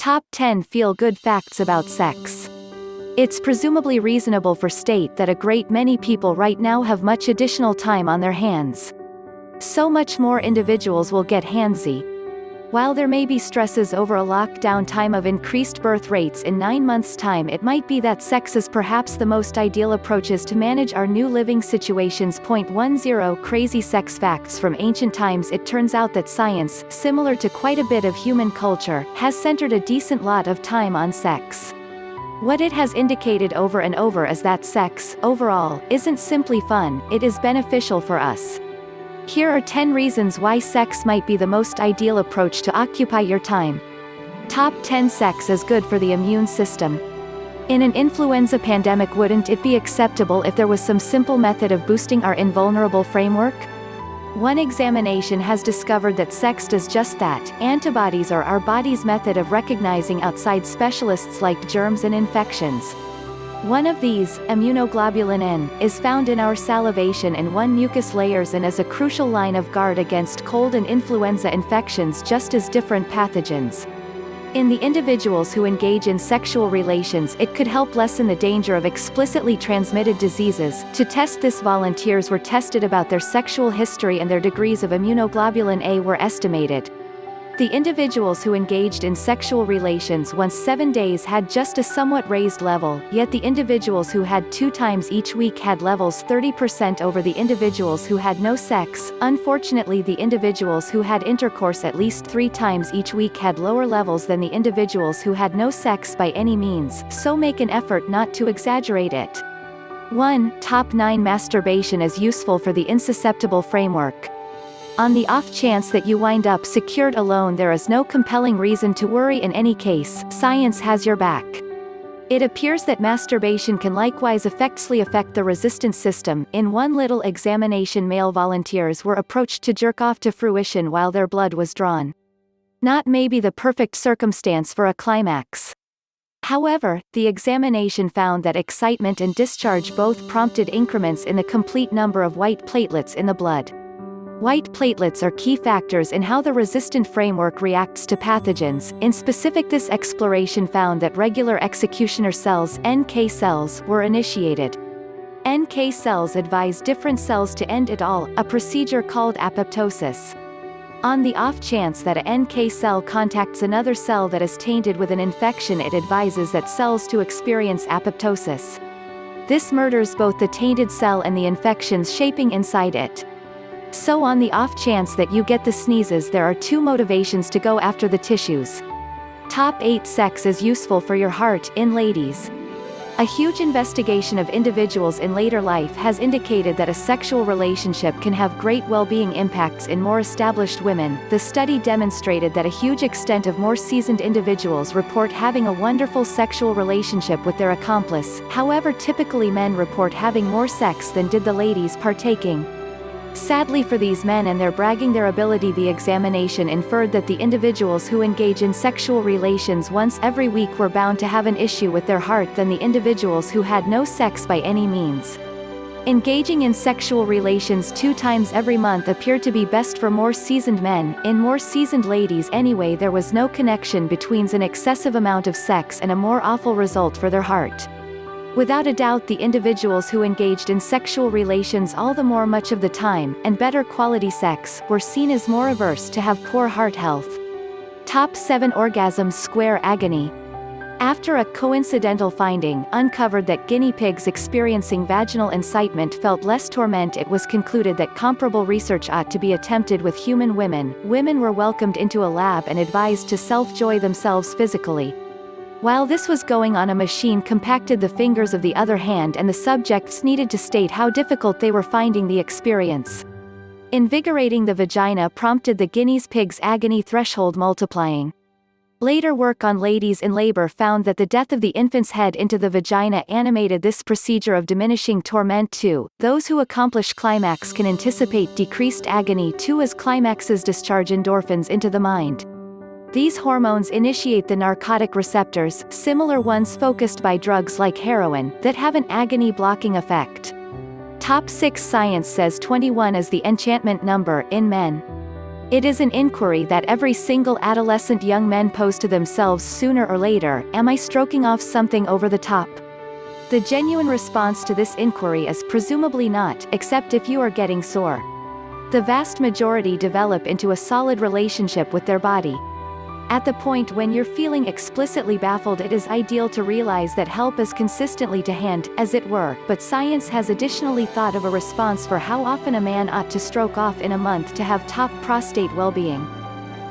Top 10 feel-good facts about sex. It's presumably reasonable for state that a great many people right now have much additional time on their hands. So much more individuals will get handsy. While there may be stresses over a lockdown time of increased birth rates in 9 months' time, it might be that sex is perhaps the most ideal approaches to manage our new living situations. 10 Crazy sex facts from ancient times. It turns out that science, similar to quite a bit of human culture, has centered a decent lot of time on sex. What it has indicated over and over is that sex, overall, isn't simply fun, it is beneficial for us. Here are 10 reasons why sex might be the most ideal approach to occupy your time. Top 10 Sex is good for the immune system. In an influenza pandemic, wouldn't it be acceptable if there was some simple method of boosting our invulnerable framework? One examination has discovered that sex does just that. Antibodies are our body's method of recognizing outside specialists like germs and infections. One of these, immunoglobulin N, is found in our salivation and one mucus layers and is a crucial line of guard against cold and influenza infections just as different pathogens. In the individuals who engage in sexual relations, it could help lessen the danger of explicitly transmitted diseases. To test this, volunteers were tested about their sexual history and their degrees of immunoglobulin A were estimated. The individuals who engaged in sexual relations once 7 days had just a somewhat raised level, yet the individuals who had 2 times each week had levels 30% over the individuals who had no sex. Unfortunately, the individuals who had intercourse at least 3 times each week had lower levels than the individuals who had no sex by any means, so make an effort not to exaggerate it. 1. Top 9 Masturbation is useful for the insusceptible framework. On the off chance that you wind up secured alone, there is no compelling reason to worry in any case, science has your back. It appears that masturbation can likewise effectively affect the resistance system. In one little examination, male volunteers were approached to jerk off to fruition while their blood was drawn. Not maybe the perfect circumstance for a climax. However, the examination found that excitement and discharge both prompted increments in the complete number of white platelets in the blood. White platelets are key factors in how the resistant framework reacts to pathogens. In specific, this exploration found that regular executioner cells, NK cells, were initiated. NK cells advise different cells to end it all, a procedure called apoptosis. On the off chance that a NK cell contacts another cell that is tainted with an infection, it advises that cells to experience apoptosis. This murders both the tainted cell and the infections shaping inside it. So on the off chance that you get the sneezes, there are 2 motivations to go after the tissues. Top 8 Sex is useful for your heart. In ladies, a huge investigation of individuals in later life has indicated that a sexual relationship can have great well-being impacts in more established women. The study demonstrated that a huge extent of more seasoned individuals report having a wonderful sexual relationship with their accomplice. However, typically men report having more sex than did the ladies partaking. Sadly for these men and their bragging their ability, the examination inferred that the individuals who engage in sexual relations once every week were bound to have an issue with their heart than the individuals who had no sex by any means. Engaging in sexual relations 2 times every month appeared to be best for more seasoned men. In more seasoned ladies anyway, there was no connection between an excessive amount of sex and a more awful result for their heart. Without a doubt, the individuals who engaged in sexual relations all the more much of the time, and better quality sex, were seen as more averse to have poor heart health. Top 7 Orgasms Square Agony. After a coincidental finding uncovered that guinea pigs experiencing vaginal incitement felt less torment, it was concluded that comparable research ought to be attempted with human women. Women were welcomed into a lab and advised to self-joy themselves physically. While this was going on, a machine compacted the fingers of the other hand and the subjects needed to state how difficult they were finding the experience. Invigorating the vagina prompted the guinea pig's agony threshold multiplying. Later work on ladies in labor found that the death of the infant's head into the vagina animated this procedure of diminishing torment too. Those who accomplish climax can anticipate decreased agony too, as climaxes discharge endorphins into the mind. These hormones initiate the narcotic receptors, similar ones focused by drugs like heroin, that have an agony-blocking effect. Top 6 Science says 21 is the enchantment number in men. It is an inquiry that every single adolescent young men pose to themselves sooner or later: am I stroking off something over the top? The genuine response to this inquiry is presumably not, except if you are getting sore. The vast majority develop into a solid relationship with their body. At the point when you're feeling explicitly baffled, it is ideal to realize that help is consistently to hand, as it were, but science has additionally thought of a response for how often a man ought to stroke off in a month to have top prostate well-being.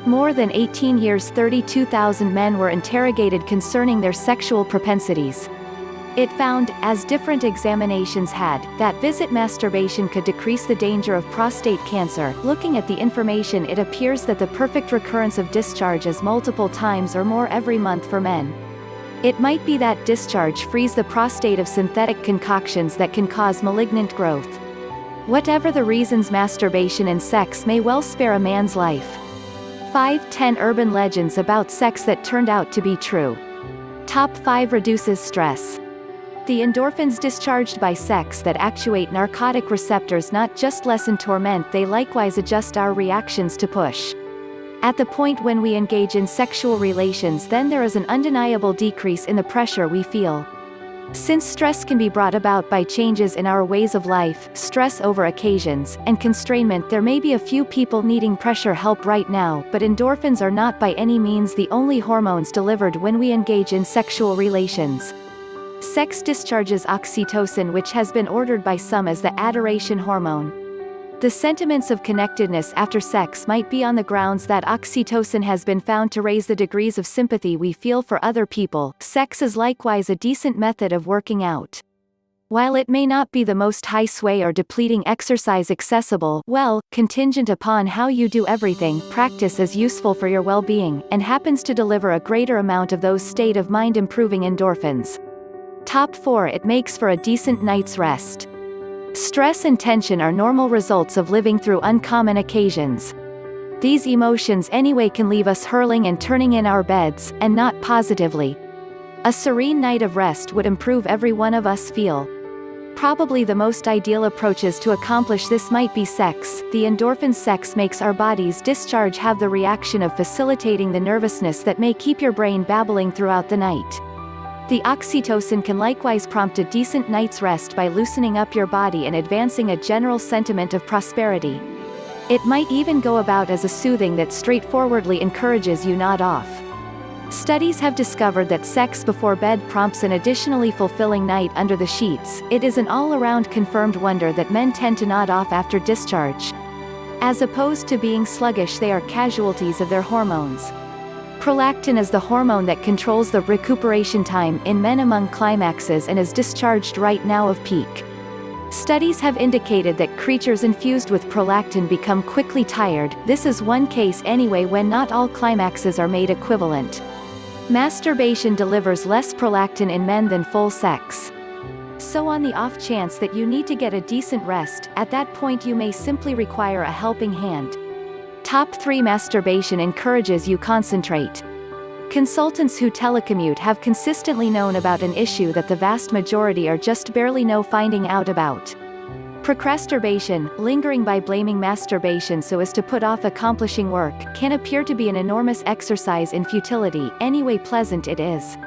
More than 18 years, 32,000 men were interrogated concerning their sexual propensities. It found, as different examinations had, that visit masturbation could decrease the danger of prostate cancer. Looking at the information, it appears that the perfect recurrence of discharge is multiple times or more every month for men. It might be that discharge frees the prostate of synthetic concoctions that can cause malignant growth. Whatever the reasons, masturbation and sex may well spare a man's life. 5-10 urban legends about sex that turned out to be true. Top 5 reduces stress. The endorphins discharged by sex that actuate narcotic receptors not just lessen torment, they likewise adjust our reactions to push. At the point when we engage in sexual relations, then there is an undeniable decrease in the pressure we feel. Since stress can be brought about by changes in our ways of life, stress over occasions, and constrainment, there may be a few people needing pressure help right now, but endorphins are not by any means the only hormones delivered when we engage in sexual relations. Sex discharges oxytocin, which has been ordered by some as the adoration hormone. The sentiments of connectedness after sex might be on the grounds that oxytocin has been found to raise the degrees of sympathy we feel for other people. Sex is likewise a decent method of working out. While it may not be the most high sway or depleting exercise accessible, well, contingent upon how you do everything, practice is useful for your well-being, and happens to deliver a greater amount of those state of mind improving endorphins. Top 4. It makes for a decent night's rest. Stress and tension are normal results of living through uncommon occasions. These emotions anyway can leave us hurling and turning in our beds, and not positively. A serene night of rest would improve every one of us feel. Probably the most ideal approaches to accomplish this might be sex. The endorphin sex makes our body's discharge have the reaction of facilitating the nervousness that may keep your brain babbling throughout the night. The oxytocin can likewise prompt a decent night's rest by loosening up your body and advancing a general sentiment of prosperity. It might even go about as a soothing that straightforwardly encourages you nod off. Studies have discovered that sex before bed prompts an additionally fulfilling night under the sheets. It is an all-around confirmed wonder that men tend to nod off after discharge. As opposed to being sluggish, they are casualties of their hormones. Prolactin is the hormone that controls the recuperation time in men among climaxes and is discharged right now of peak. Studies have indicated that creatures infused with prolactin become quickly tired. This is one case anyway when not all climaxes are made equivalent. Masturbation delivers less prolactin in men than full sex. So on the off chance that you need to get a decent rest, at that point you may simply require a helping hand. Top 3. Masturbation encourages you concentrate. Consultants who telecommute have consistently known about an issue that the vast majority are just barely finding out about. Procrastination, lingering by blaming masturbation so as to put off accomplishing work, can appear to be an enormous exercise in futility, anyway pleasant it is.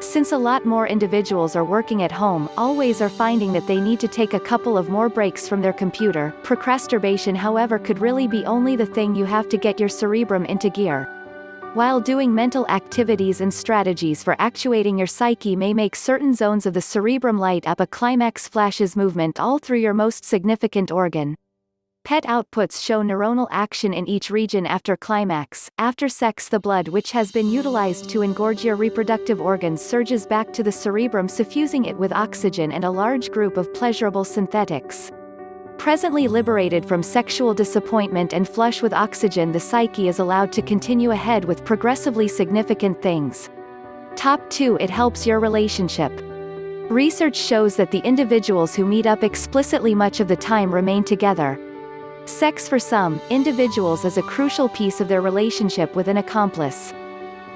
Since a lot more individuals are working at home, always are finding that they need to take a couple of more breaks from their computer. Procrastination, however, could really be only the thing you have to get your cerebrum into gear. While doing mental activities and strategies for actuating your psyche may make certain zones of the cerebrum light up, a climax flashes movement all through your most significant organ. PET outputs show neuronal action in each region after climax. After sex, the blood which has been utilized to engorge your reproductive organs surges back to the cerebrum, suffusing it with oxygen and a large group of pleasurable synthetics. Presently liberated from sexual disappointment and flush with oxygen, the psyche is allowed to continue ahead with progressively significant things. Top 2. It helps your relationship. Research shows that the individuals who meet up explicitly much of the time remain together. Sex for some individuals is a crucial piece of their relationship with an accomplice.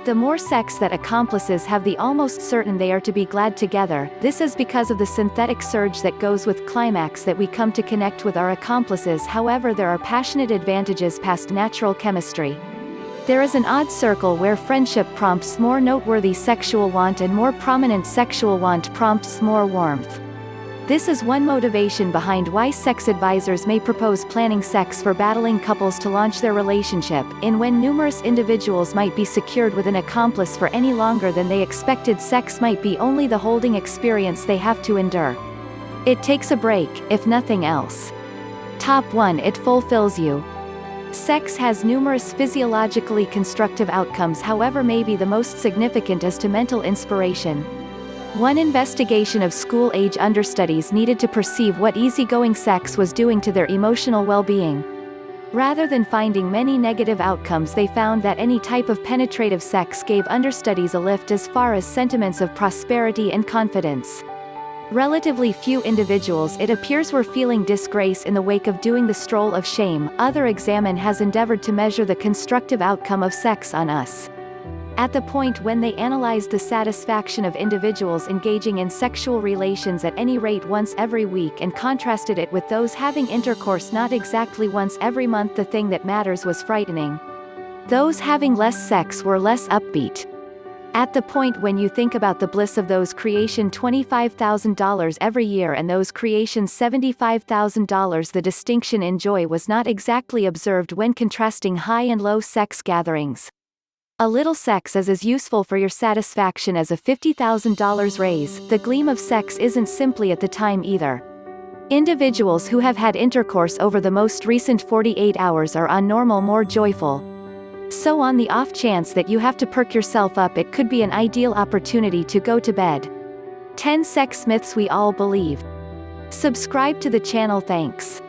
The more sex that accomplices have, the almost certain they are to be glad together. This is because of the synthetic surge that goes with climax that we come to connect with our accomplices. However, there are passionate advantages past natural chemistry. There is an odd circle where friendship prompts more noteworthy sexual want and more prominent sexual want prompts more warmth. This is one motivation behind why sex advisors may propose planning sex for battling couples to launch their relationship, in when numerous individuals might be secured with an accomplice for any longer than they expected. Sex might be only the holding experience they have to endure. It takes a break, if nothing else. Top 1. It fulfills you. Sex has numerous physiologically constructive outcomes, however maybe the most significant is to mental inspiration. One investigation of school-age understudies needed to perceive what easygoing sex was doing to their emotional well-being. Rather than finding many negative outcomes, they found that any type of penetrative sex gave understudies a lift as far as sentiments of prosperity and confidence. Relatively few individuals, it appears, were feeling disgrace in the wake of doing the stroll of shame. Other examine has endeavored to measure the constructive outcome of sex on us. At the point when they analyzed the satisfaction of individuals engaging in sexual relations at any rate once every week and contrasted it with those having intercourse not exactly once every month, the thing that matters was frightening. Those having less sex were less upbeat. At the point when you think about the bliss of those creation $25,000 every year and those creations $75,000, the distinction in joy was not exactly observed when contrasting high and low sex gatherings. A little sex is as useful for your satisfaction as a $50,000 raise. The gleam of sex isn't simply at the time either. Individuals who have had intercourse over the most recent 48 hours are on normal more joyful. So on the off chance that you have to perk yourself up, it could be an ideal opportunity to go to bed. 10 sex myths we all believe. Subscribe to the channel. Thanks.